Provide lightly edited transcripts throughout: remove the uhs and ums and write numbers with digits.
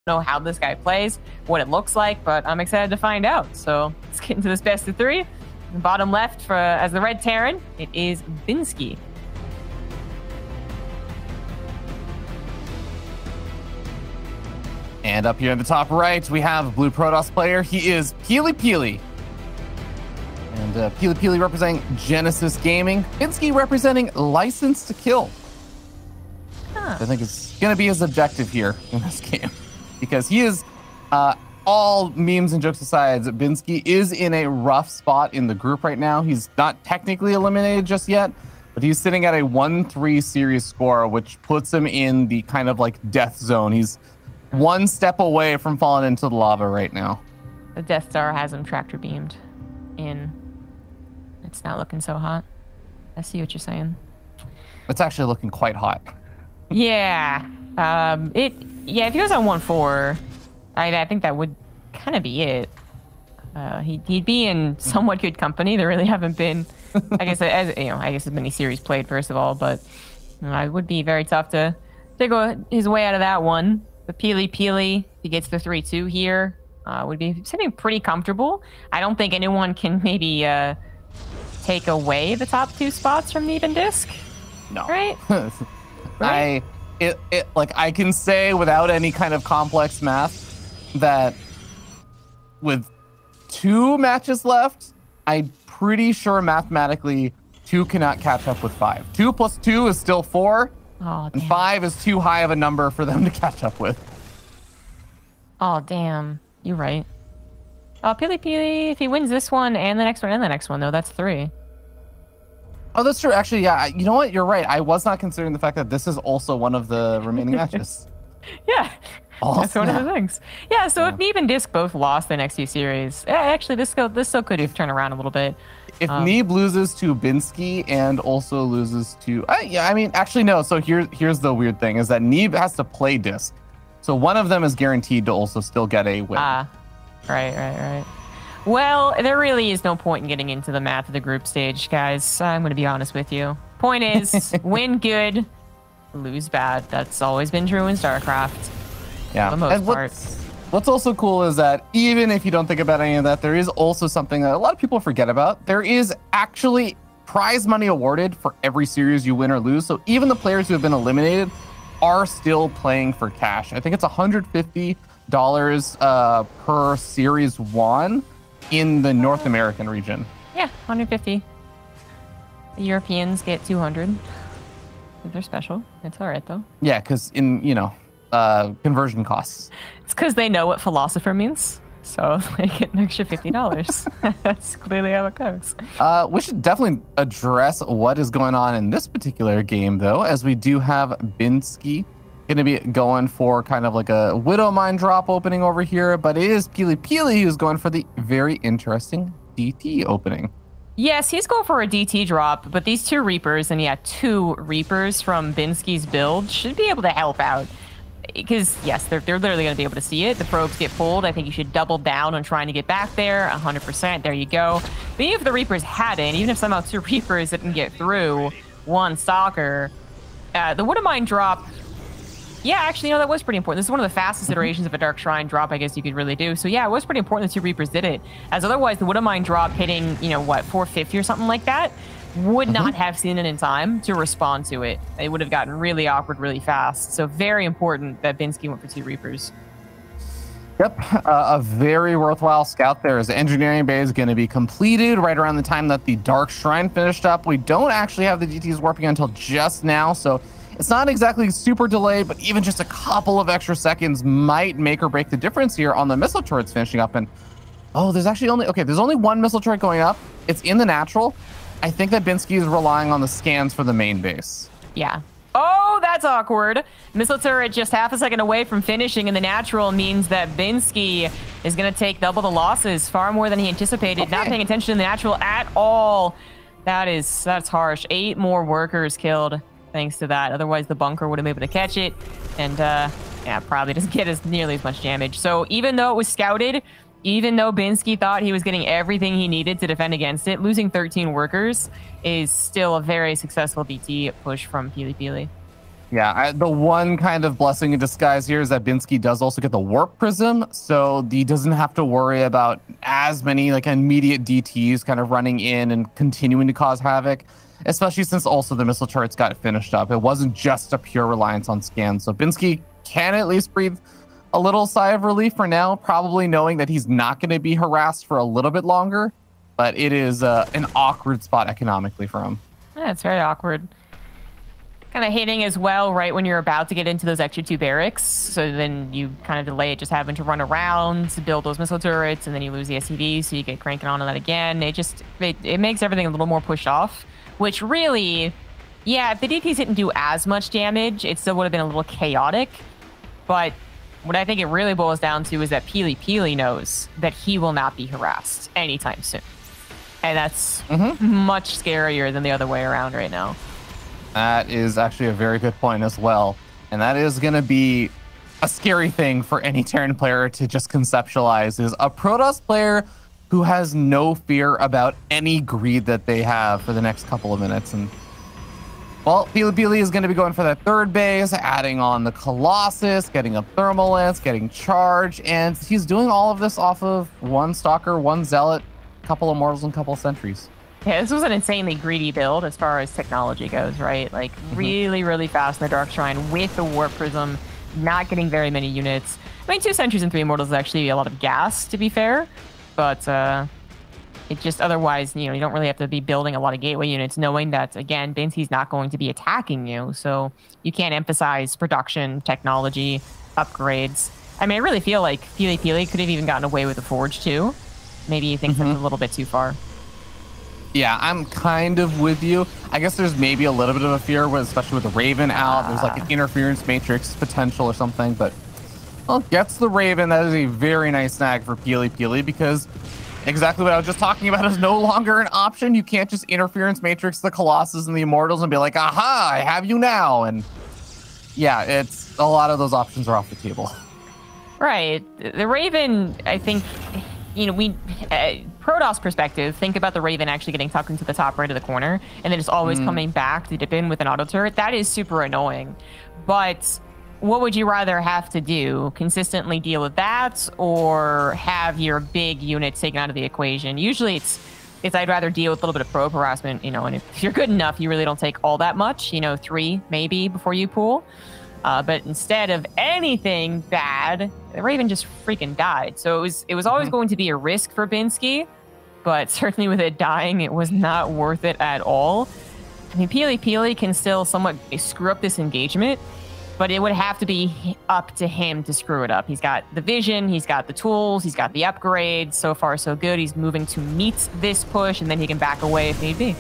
know how this guy plays, what it looks like, but I'm excited to find out. So let's get into this best of 3. The bottom left for as the red Terran, it is Binski. And up here in the top right, we have blue Protoss player. He is PiLiPiLi. And PiLiPiLi representing Genesis Gaming. Binski representing License to Kill. Huh. I think it's going to be his objective here in this game. Because he is, all memes and jokes aside, Binski is in a rough spot in the group right now. He's not technically eliminated just yet, but he's sitting at a 1-3 series score, which puts him in the kind of like death zone. He's one step away from falling into the lava right now. The Death Star has him tractor beamed in. It's not looking so hot. I see what you're saying. It's actually looking quite hot. Yeah. If he goes on 1-4, I think that would kind of be it. He'd be in somewhat good company. There really haven't been, I guess, as many series played, first of all, but it would be very tough to go his way out of that one. But PiLiPiLi, if he gets the 3-2 here, would be sitting pretty comfortable. I don't think anyone can maybe take away the top 2 spots from Neve and Disc. No. Right? Right? I can say without any kind of complex math that with 2 matches left, I'm pretty sure mathematically 2 cannot catch up with 5. 2 plus 2 is still 4. Oh, and 5 is too high of a number for them to catch up with. Oh, damn. You're right. Oh, PiLiPiLi, if he wins this one and the next one and the next one, though, that's 3. Oh, that's true. Actually, yeah. You know what? You're right. I was not considering the fact that this is also one of the remaining matches. Yeah. Oh, that's one of the things. Yeah, so if Neve and Disc both lost the next 2 series, actually, this still could turn around a little bit. If Neve loses to Binski and also loses to... actually, no. So here's the weird thing, is that Neve has to play Disc. So one of them is guaranteed to also still get a win. Right. Well, there really is no point in getting into the math of the group stage, guys. I'm going to be honest with you. Point is, win good, lose bad. That's always been true in StarCraft. Yeah. For the most part. What's also cool is that even if you don't think about any of that, there is also something that a lot of people forget about. There is actually prize money awarded for every series you win or lose. So even the players who have been eliminated are still playing for cash. I think it's $150 per series won in the North American region. Yeah, 150. The Europeans get 200. They're special. It's all right, though. Yeah, because in, conversion costs. It's because they know what philosopher means. So they get an extra $50. That's clearly how it goes. We should definitely address what is going on in this particular game, though, as we do have Binski going to be going for kind of like a Widow Mine drop opening over here, but it is PiLiPiLi who's going for the very interesting DT opening. Yes, he's going for a DT drop, but these 2 Reapers, and 2 Reapers from Binski's build should be able to help out. Because, yes, they're literally going to be able to see it. The probes get pulled. I think you should double down on trying to get back there. 100%. There you go. But even if the Reapers hadn't, even if somehow 2 Reapers didn't get through 1 Stalker, the Widow Mine drop... Yeah, actually, that was pretty important. This is one of the fastest iterations of a Dark Shrine drop, I guess you could really do. So, yeah, it was pretty important the 2 Reapers did it. As otherwise, the Widow Mine drop hitting, 450 or something like that would not have seen it in time to respond to it. It would have gotten really awkward really fast. So, very important that Binski went for 2 Reapers. Yep, a very worthwhile scout there. As the engineering bay is going to be completed right around the time that the Dark Shrine finished up. We don't actually have the DTs warping until just now, so... It's not exactly super delayed, but even just a couple of extra seconds might make or break the difference here on the missile turrets finishing up. And there's actually only 1 missile turret going up. It's in the natural. I think that Binski is relying on the scans for the main base. Yeah. Oh, that's awkward. Missile turret just half a second away from finishing in the natural means that Binski is going to take double the losses, far more than he anticipated. Okay. Not paying attention in the natural at all. That's harsh. 8 more workers killed. Thanks to that. Otherwise, the bunker would have been able to catch it. And, probably doesn't get nearly as much damage. So even though it was scouted, even though Binski thought he was getting everything he needed to defend against it, losing 13 workers is still a very successful DT push from PiLiPiLi. Yeah, the one kind of blessing in disguise here is that Binski does also get the Warp Prism, so he doesn't have to worry about as many like immediate DTs kind of running in and continuing to cause havoc, especially since also the missile turrets got finished up. It wasn't just a pure reliance on scans, so Binski can at least breathe a little sigh of relief for now, probably knowing that he's not going to be harassed for a little bit longer, but it is an awkward spot economically for him. Yeah, it's very awkward. Kind of hitting as well right when you're about to get into those extra 2 barracks. So then you kind of delay it, just having to run around to build those missile turrets, and then you lose the SCV, so you get cranking on that again. It makes everything a little more pushed off, which really, yeah, if the DTs didn't do as much damage, it still would have been a little chaotic. But what I think it really boils down to is that PiLiPiLi knows that he will not be harassed anytime soon. And that's much scarier than the other way around right now. That is actually a very good point as well. And that is going to be a scary thing for any Terran player to just conceptualize, is a Protoss player who has no fear about any greed that they have for the next couple of minutes. And, well, PiLiPiLi is going to be going for that 3rd base, adding on the Colossus, getting a Thermal Lance, getting charge. And he's doing all of this off of 1 Stalker, 1 Zealot, a couple of Mortals, and a couple of Sentries. Yeah, this was an insanely greedy build as far as technology goes, right? Like, really, really fast in the Dark Shrine with the Warp Prism, not getting very many units. I mean, 2 Sentries and 3 Immortals is actually a lot of gas, to be fair. But it just otherwise, you know, you don't really have to be building a lot of gateway units, knowing that, again, Binski's not going to be attacking you. So you can't emphasize production, technology, upgrades. I mean, I really feel like PiLiPiLi could have even gotten away with the Forge, too. Maybe you think that's a little bit too far. Yeah, I'm kind of with you. I guess there's maybe a little bit of a fear, especially with the Raven out. There's like an interference matrix potential or something, but well, gets the Raven. That is a very nice snag for PiLiPiLi, because exactly what I was just talking about is no longer an option. You can't just interference matrix the Colossus and the Immortals and be like, aha, I have you now. And yeah, it's a lot of those options are off the table. Right. The Raven, I think, you know, Protoss perspective, think about the Raven actually getting tucked into the top right of the corner, and then it's always coming back to dip in with an auto turret. That is super annoying. But what would you rather have to do? Consistently deal with that, or have your big units taken out of the equation? Usually it's I'd rather deal with a little bit of probe harassment, you know, and if you're good enough, you really don't take all that much, you know, 3 maybe before you pool. But instead of anything bad, the Raven just freaking died. So it was always going to be a risk for Binski, but certainly with it dying, it was not worth it at all. I mean, PiLiPiLi can still somewhat screw up this engagement, but it would have to be up to him to screw it up. He's got the vision, he's got the tools, he's got the upgrades. So far, so good. He's moving to meet this push, and then he can back away if need be.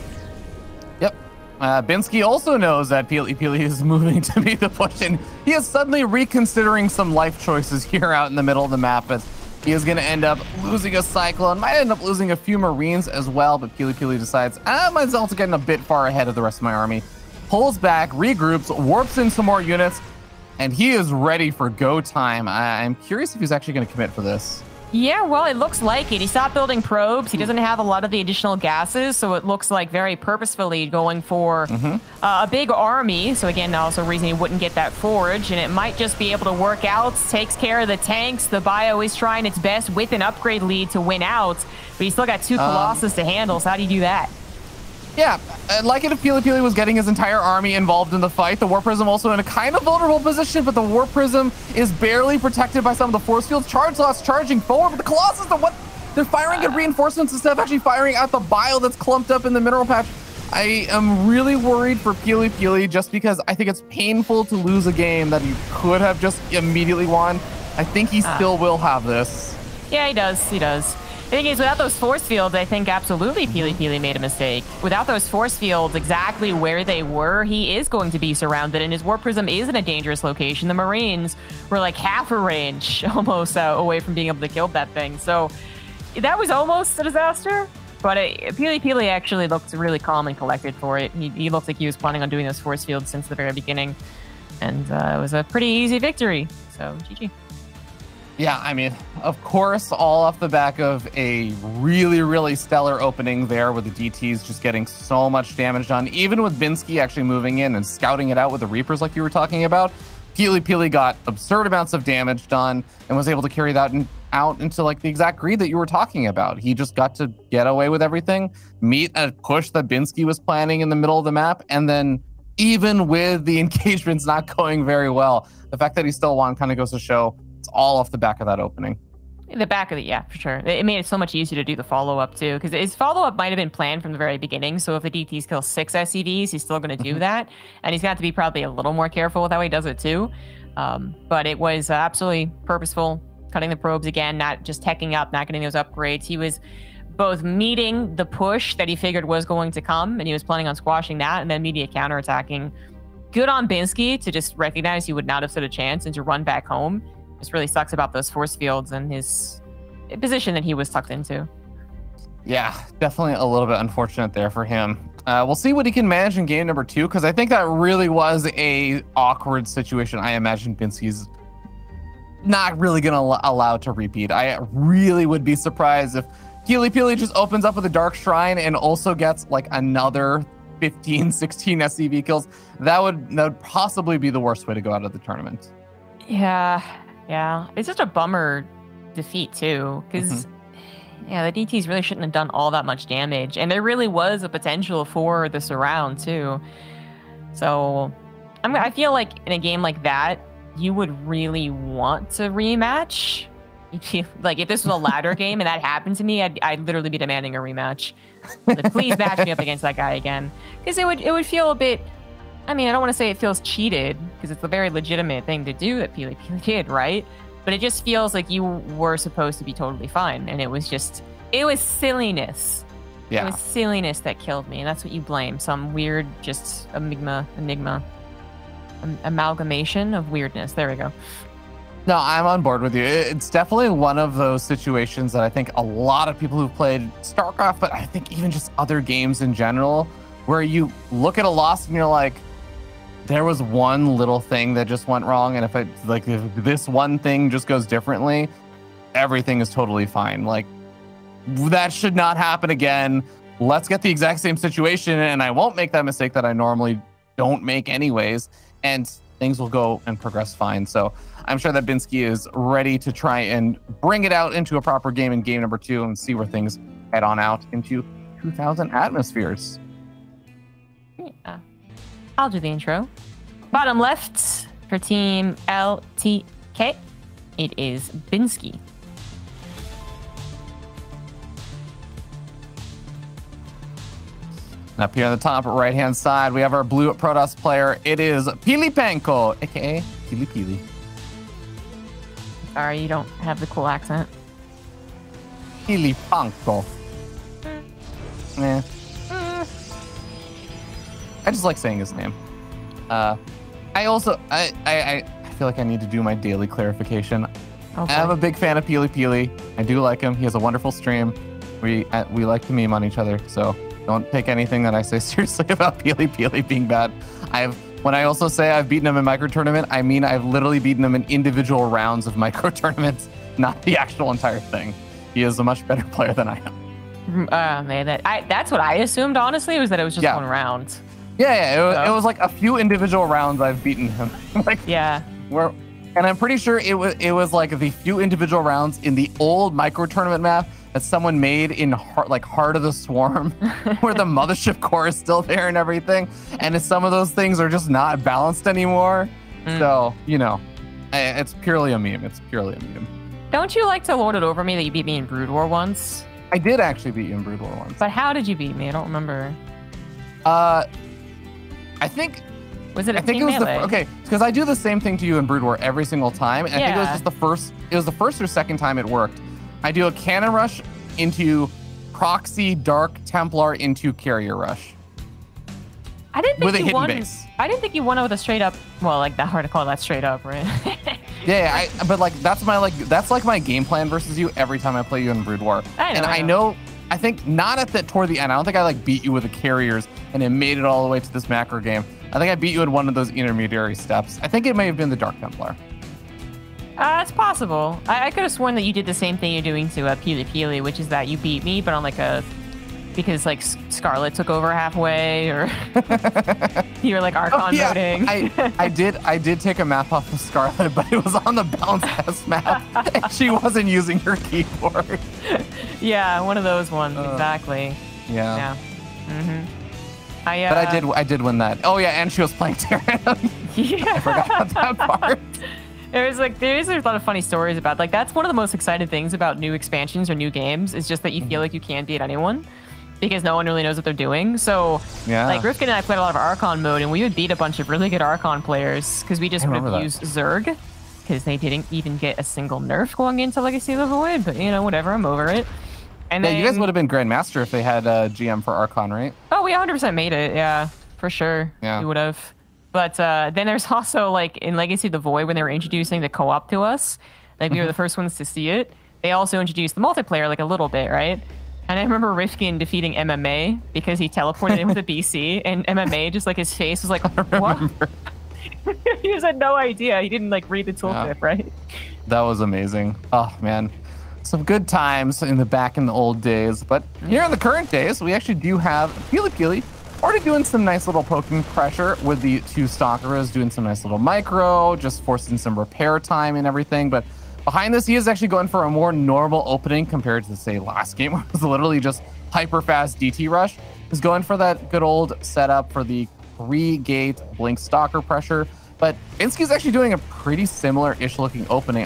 Yep. Binski also knows that PiLiPiLi is moving to meet the push, and he is suddenly reconsidering some life choices here out in the middle of the map, as he is going to end up losing a Cyclone, might end up losing a few Marines as well, but PiLiPiLi decides, my Zealots are getting a bit far ahead of the rest of my army, pulls back, regroups, warps in some more units, and he is ready for go time. I'm curious if he's actually going to commit for this. Yeah, well, it looks like it. He stopped building probes. He doesn't have a lot of the additional gases, so it looks like very purposefully going for a big army. So again, also a reason he wouldn't get that forge, and it might just be able to work out. Takes care of the tanks. The bio is trying its best with an upgrade lead to win out, but he's still got 2 Colossus to handle, so how do you do that? Yeah, I'd like it if PiLiPiLi was getting his entire army involved in the fight. The Warp Prism also in a kind of vulnerable position, but the Warp Prism is barely protected by some of the force fields. Charge Loss charging forward, but the Colossus, they're firing at reinforcements instead of actually firing at the bile that's clumped up in the mineral patch. I am really worried for PiLiPiLi, just because I think it's painful to lose a game that he could have just immediately won. I think he still will have this. Yeah, he does. He does. The thing is, without those force fields, I think absolutely PiLiPiLi made a mistake. Without those force fields exactly where they were, he is going to be surrounded, and his Warp Prism is in a dangerous location. The Marines were like half a range almost away from being able to kill that thing. So that was almost a disaster, but PiLiPiLi actually looked really calm and collected for it. He looked like he was planning on doing those force fields since the very beginning, and it was a pretty easy victory. So GG. Yeah, I mean, of course, all off the back of a really, really stellar opening there with the DTs just getting so much damage done. Even with Binski actually moving in and scouting it out with the Reapers like you were talking about, PiLiPiLi got absurd amounts of damage done and was able to carry that out into like the exact greed that you were talking about. He just got to get away with everything, meet a push that Binski was planning in the middle of the map, and then even with the engagements not going very well, the fact that he still won kind of goes to show it's all off the back of that opening. The back of it, yeah, for sure. It made it so much easier to do the follow-up, too, because his follow-up might have been planned from the very beginning, so if the DTs kill 6 SCVs, he's still going to do that, and he's got to be probably a little more careful with how he does it, too. But it was absolutely purposeful, cutting the probes again, not just teching up, not getting those upgrades. He was both meeting the push that he figured was going to come, and he was planning on squashing that, and then immediate counterattacking. Good on Binski to just recognize he would not have stood a chance and to run back home. Just really sucks about those force fields and his position that he was tucked into. Yeah, definitely a little bit unfortunate there for him. We'll see what he can manage in game number 2, because I think that really was a awkward situation. I imagine Binski's not really going to allow to repeat. I really would be surprised if PiLiPiLi just opens up with a Dark Shrine and also gets like another 15, 16 SCV kills. That would possibly be the worst way to go out of the tournament. Yeah, it's just a bummer defeat too, because yeah, the DTs really shouldn't have done all that much damage, and there really was a potential for the surround too. So I feel like in a game like that, you would really want to rematch. Like if this was a ladder game and that happened to me, I'd literally be demanding a rematch. Like, please match me up against that guy again, because it would feel a bit. I mean, I don't want to say it feels cheated, because it's a very legitimate thing to do that PiLiPiLi did, right? But it just feels like you were supposed to be totally fine, and it was silliness. Yeah. It was silliness that killed me, and that's what you blame. Some weird, just amalgamation of weirdness. There we go. No, I'm on board with you. It's definitely one of those situations that I think a lot of people who've played StarCraft, but I think even just other games in general, where you look at a loss and you're like, there was one little thing that just went wrong, and if this one thing just goes differently, everything is totally fine. Like, that should not happen again. Let's get the exact same situation, and I won't make that mistake that I normally don't make anyways, and things will go and progress fine. So I'm sure that Binski is ready to try and bring it out into a proper game in game number 2 and see where things head on out into 2,000 atmospheres. Yeah. I'll do the intro. Bottom left for Team LTK, it is Binski. And up here on the top right-hand side, we have our blue Protoss player. It is PiLiPenko, aka PiLiPiLi. Sorry, you don't have the cool accent. PiLiPenko. Yeah. I just like saying his name. I feel like I need to do my daily clarification. Okay. I'm a big fan of PiLiPiLi. I do like him. He has a wonderful stream. We like to meme on each other, so don't take anything that I say seriously about PiLiPiLi being bad. When I also say I've beaten him in micro tournament, I mean I've literally beaten him in individual rounds of micro tournaments, not the actual entire thing. He is a much better player than I am. Man, that's what I assumed, honestly, was that it was just one round. Yeah, it was like a few individual rounds I've beaten him. Yeah. And I'm pretty sure it was like the few individual rounds in the old micro tournament map that someone made in Heart of the Swarm, where the mothership core is still there and everything. And some of those things are just not balanced anymore. So, it's purely a meme. It's purely a meme. Don't you like to lord it over me that you beat me in Brood War once? I did actually beat you in Brood War once. But how did you beat me? I don't remember. I think was it a team melee? Okay, because I do the same thing to you in Brood War every single time, and I think it was just the first or second time it worked. I do a cannon rush into proxy Dark Templar into carrier rush. I didn't think with a hidden won. base. I didn't think you won with a straight up. Well, like that hard to call that straight up, right? But that's my game plan versus you every time I play you in Brood War. I know. I think not toward the end. I don't think I beat you with the carriers and it made it all the way to this macro game. I think I beat you in one of those intermediary steps. I think it may have been the Dark Templar. It's possible. I could have sworn that you did the same thing you're doing to PiLiPiLi, which is that you beat me, but on like because like Scarlet took over halfway, or you were like Archon voting. I did take a map off of Scarlet, but it was on the bounce test map, and she wasn't using her keyboard. Yeah, one of those ones, exactly. Yeah. Mm-hmm. But I did win that. Oh yeah, and she was playing Terran. Yeah. I forgot about that part. There's a lot of funny stories about, like, that's one of the most exciting things about new expansions or new games, is just that you feel like you can beat anyone because no one really knows what they're doing. So like Rifkin and I played a lot of Archon mode, and we would beat a bunch of really good Archon players because we just would have used Zerg, because they didn't even get a single nerf going into Legacy of the Void, but you know, whatever, I'm over it. And then, you guys would have been Grandmaster if they had a GM for Archon, right? Oh, we 100% made it, yeah, for sure. Yeah. We would have. But then there's also, like, in Legacy of the Void, when they were introducing the co-op to us, like, we were the first ones to see it, they also introduced the multiplayer, like, a little bit, right? And I remember Rifkin defeating MMA because he teleported in with a BC, and MMA, just, like, his face was like, what? He just had no idea. He didn't, like, read the tooltip, right? That was amazing. Oh, man. Some good times in the old days. But here in the current days, we actually do have PiLiPiLi already doing some nice little poking pressure with the two stalkers, doing some nice little micro, just forcing some repair time and everything. But behind this, he is actually going for a more normal opening compared to, say, last game, where it was literally just hyper fast DT rush. He's going for that good old setup for the 3-gate blink stalker pressure. But Binski's actually doing a pretty similar-ish looking opening.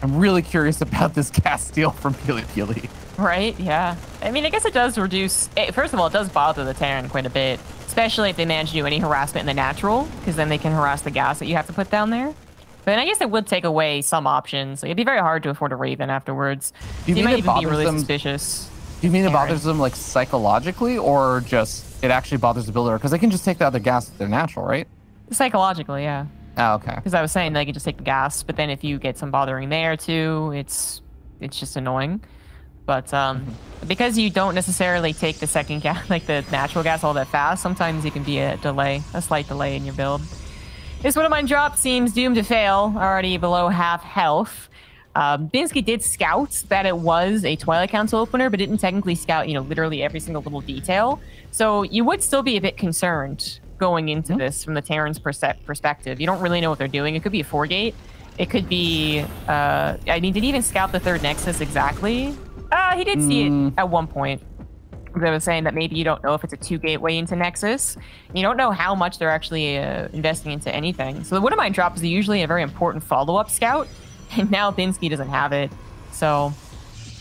I'm really curious about this cast steal from PiLiPiLi. Right, yeah. I mean, I guess it does reduce... First of all, it does bother the Terran quite a bit, especially if they manage to do any harassment in the natural, because then they can harass the gas that you have to put down there. But I guess it would take away some options. Like, it'd be very hard to afford a Raven afterwards. You might even be really suspicious. Do you mean it bothers them, like, psychologically, or just it actually bothers the builder? Because they can just take the other gas if they're natural, right? Psychologically, yeah. Oh, okay. Because I was saying they can just take the gas, but then if you get some bothering there too, it's just annoying. But because you don't necessarily take the second gas, like the natural gas, all that fast, sometimes it can be a slight delay in your build. This one of mine drop seems doomed to fail, already below half health. Binski did scout that it was a Twilight Council opener, but didn't technically scout, you know, literally every single little detail. So you would still be a bit concerned going into this from the Terran's perspective. You don't really know what they're doing. It could be a 4-gate. It could be, I mean, did he even scout the 3rd Nexus exactly? He did see it at one point. They were saying that maybe you don't know if it's a 2-gate way into Nexus. You don't know how much they're actually investing into anything. So the Wood of Mine drop is usually a very important follow-up scout, and now Binski doesn't have it. So,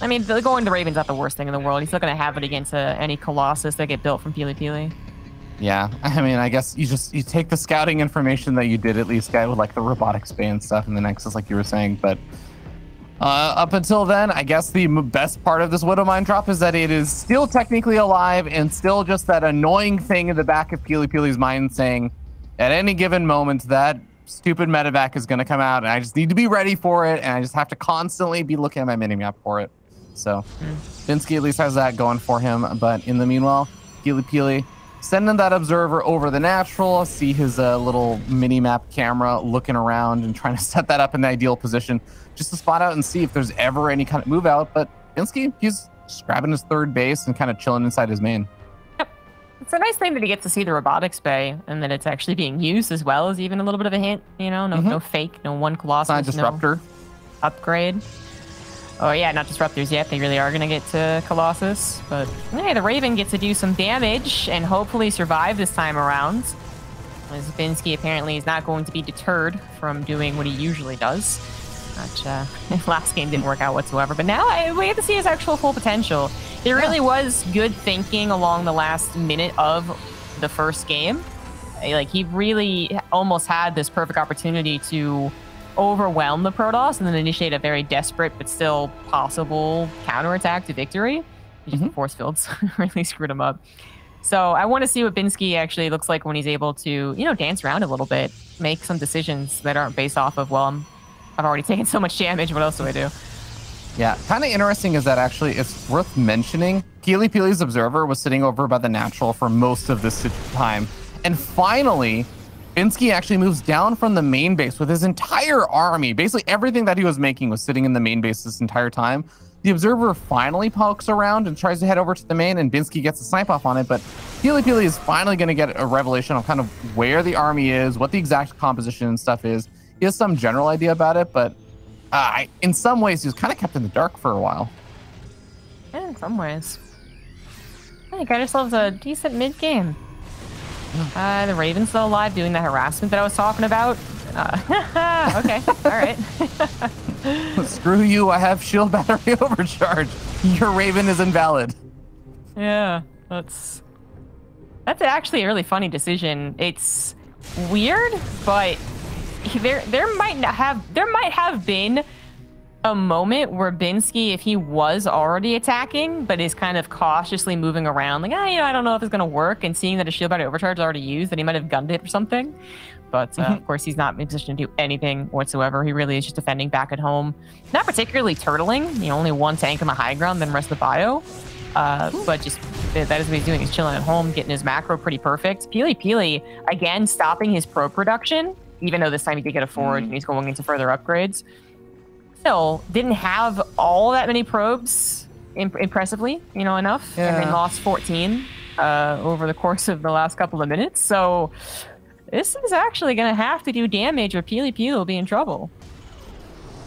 I mean, going to Raven's not the worst thing in the world. He's still going to have it against any Colossus that get built from PiLiPiLi. Yeah, I mean, I guess you take the scouting information that you did at least get with, like, the robotics bay and stuff in the Nexus, like you were saying. But up until then, I guess the best part of this Widow Mine drop is that it is still technically alive and still just that annoying thing in the back of PiLiPiLi's mind saying, at any given moment, that stupid medevac is going to come out, and I just need to be ready for it, and I just have to constantly be looking at my minimap for it. So Binski at least has that going for him. But in the meanwhile, PiLiPiLi sending that observer over the natural, see his little mini-map camera looking around and trying to set that up in the ideal position just to spot out and see if there's ever any kind of move out. But Binski, he's just grabbing his 3rd base and kind of chilling inside his main. Yep. It's a nice thing that he gets to see the robotics bay and that it's actually being used as well as even a little bit of a hint, you know, no fake, no one Colossus, not disruptor. No upgrade. Oh yeah, not disruptors yet. They really are going to get to Colossus. But hey, the Raven gets to do some damage and hopefully survive this time around. As Binski apparently is not going to be deterred from doing what he usually does. Which last game didn't work out whatsoever. But now we get to see his actual full potential. There really was good thinking along the last minute of the first game. Like, he really almost had this perfect opportunity to overwhelm the Protoss and then initiate a very desperate but still possible counterattack to victory. Just the force fields really screwed him up. So I want to see what Binski actually looks like when he's able to, you know, dance around a little bit, make some decisions that aren't based off of, well, I've already taken so much damage, what else do I do? Yeah, kind of interesting is that actually it's worth mentioning PiLiPiLi's observer was sitting over by the natural for most of this time. And finally, Binski actually moves down from the main base with his entire army. Basically, everything that he was making was sitting in the main base this entire time. The observer finally pokes around and tries to head over to the main, and Binski gets a snipe off on it. But PiLiPiLi is finally going to get a revelation on kind of where the army is, what the exact composition and stuff is. He has some general idea about it, but in some ways, he was kind of kept in the dark for a while. Yeah, in some ways. I think got ourselves a decent mid-game. The Raven's still alive, doing the harassment that I was talking about. Okay, all right. Screw you, I have shield battery overcharge. Your Raven is invalid. Yeah, that's actually a really funny decision. It's weird, but there might have been a moment where Binski, if he was already attacking, but is kind of cautiously moving around, like, I don't know if it's going to work, and seeing that a shield battery overcharge is already used, that he might have gunned it or something. But, of course, he's not in a position to do anything whatsoever. He really is just defending back at home. Not particularly turtling. Only one tank on the high ground, then the rest of the bio. But just, that is what he's doing. He's chilling at home, getting his macro pretty perfect. PiLiPiLi, again, stopping his probe production, even though this time he did get a forge and he's going into further upgrades. Still didn't have all that many probes, impressively, enough, and then lost 14 over the course of the last couple of minutes. So this is actually going to have to do damage, or PiLiPiLi will be in trouble.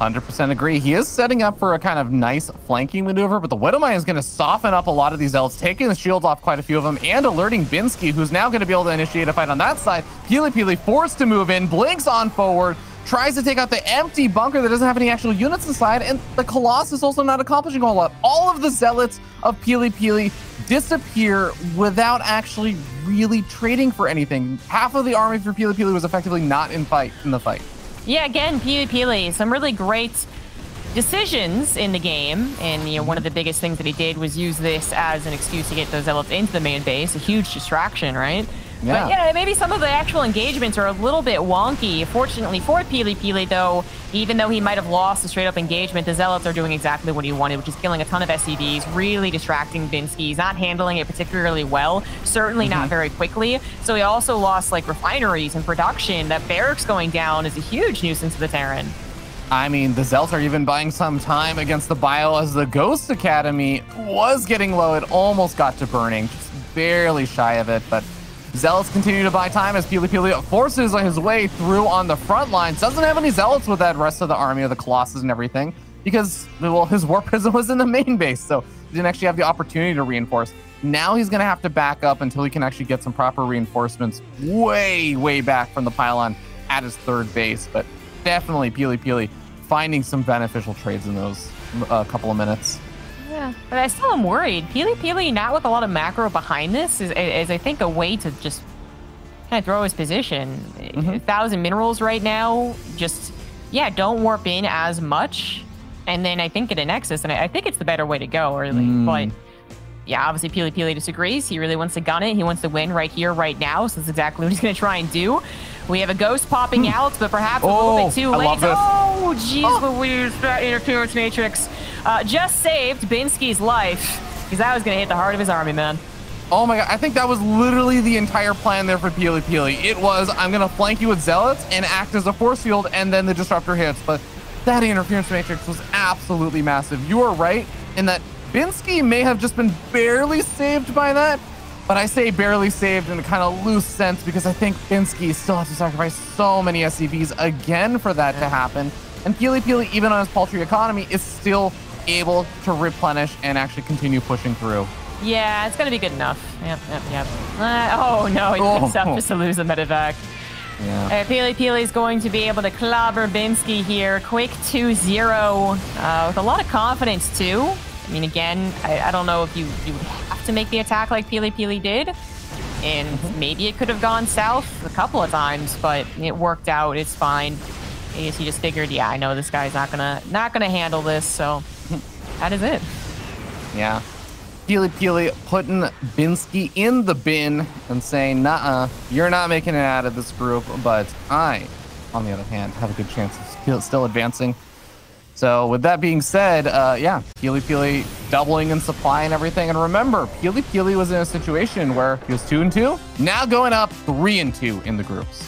100% agree. He is setting up for a kind of nice flanking maneuver, but the Widowmine is going to soften up a lot of these elves, taking the shields off quite a few of them, and alerting Binski, who's now going to be able to initiate a fight on that side. PiLiPiLi forced to move in, blinks on forward, tries to take out the empty bunker that doesn't have any actual units inside, and the Colossus also not accomplishing a whole lot. All of the zealots of PiLiPiLi disappear without actually really trading for anything. Half of the army for PiLiPiLi was effectively not in the fight. Yeah, again, PiLiPiLi, some really great decisions in the game, and one of the biggest things that he did was use this as an excuse to get those zealots into the main base, a huge distraction, right? Yeah. But yeah, maybe some of the actual engagements are a little bit wonky. Fortunately for PiLiPiLi, though, even though he might have lost a straight-up engagement, the Zealots are doing exactly what he wanted, which is killing a ton of SCVs, really distracting Binski. He's not handling it particularly well, certainly not very quickly. So he also lost, like, refineries and production. That barracks going down is a huge nuisance to the Terran. I mean, the Zealots are even buying some time against the bio, as the Ghost Academy was getting low. It almost got to burning, just barely shy of it, but Zealots continue to buy time as PiLiPiLi forces his way through on the front lines. Doesn't have any Zealots with that rest of the army of the Colossus and everything, because, well, his War Prism was in the main base, so he didn't actually have the opportunity to reinforce. Now he's going to have to back up until he can actually get some proper reinforcements way back from the pylon at his third base. But definitely PiLiPiLi finding some beneficial trades in those couple of minutes. Yeah, but I still am worried. PiLiPiLi, not with a lot of macro behind this, is I think, a way to just kind of throw his position. 1,000 minerals right now, just, yeah, don't warp in as much. And then I think get a Nexus, and I think it's the better way to go, really. But yeah, obviously PiLiPiLi disagrees. He really wants to gun it. He wants to win right here, right now. So that's exactly what he's going to try and do. We have a Ghost popping out, but perhaps a little bit too late. Oh, jeez Louise, that interference matrix just saved Binski's life, because that was going to hit the heart of his army, man. Oh my god, I think that was literally the entire plan there for PiLiPiLi. It was, I'm going to flank you with Zealots and act as a force field, and then the Disruptor hits. But that interference matrix was absolutely massive. You are right in that Binski may have just been barely saved by that, but I say barely saved in a kind of loose sense, because I think Binski still has to sacrifice so many SCVs again for that to happen. And PiLiPiLi, even on his paltry economy, is still able to replenish and actually continue pushing through. Yeah, it's going to be good enough. Yep. Oh no, he picks up just to lose a medevac. Yeah. PiLiPiLi is going to be able to clobber Binski here. Quick 2-0 with a lot of confidence, too. I mean, again, I don't know if you would have to make the attack like PiLiPiLi did. And maybe it could have gone south a couple of times, but it worked out. It's fine. I guess he just figured, yeah, I know this guy's not gonna handle this, so that is it. Yeah. PiLiPiLi putting Binski in the bin and saying, nah, you're not making it out of this group, but I, on the other hand, have a good chance of still advancing. So with that being said, yeah, PiLiPiLi doubling in supply and everything. And remember, PiLiPiLi was in a situation where he was 2-2, now going up 3-2 in the groups.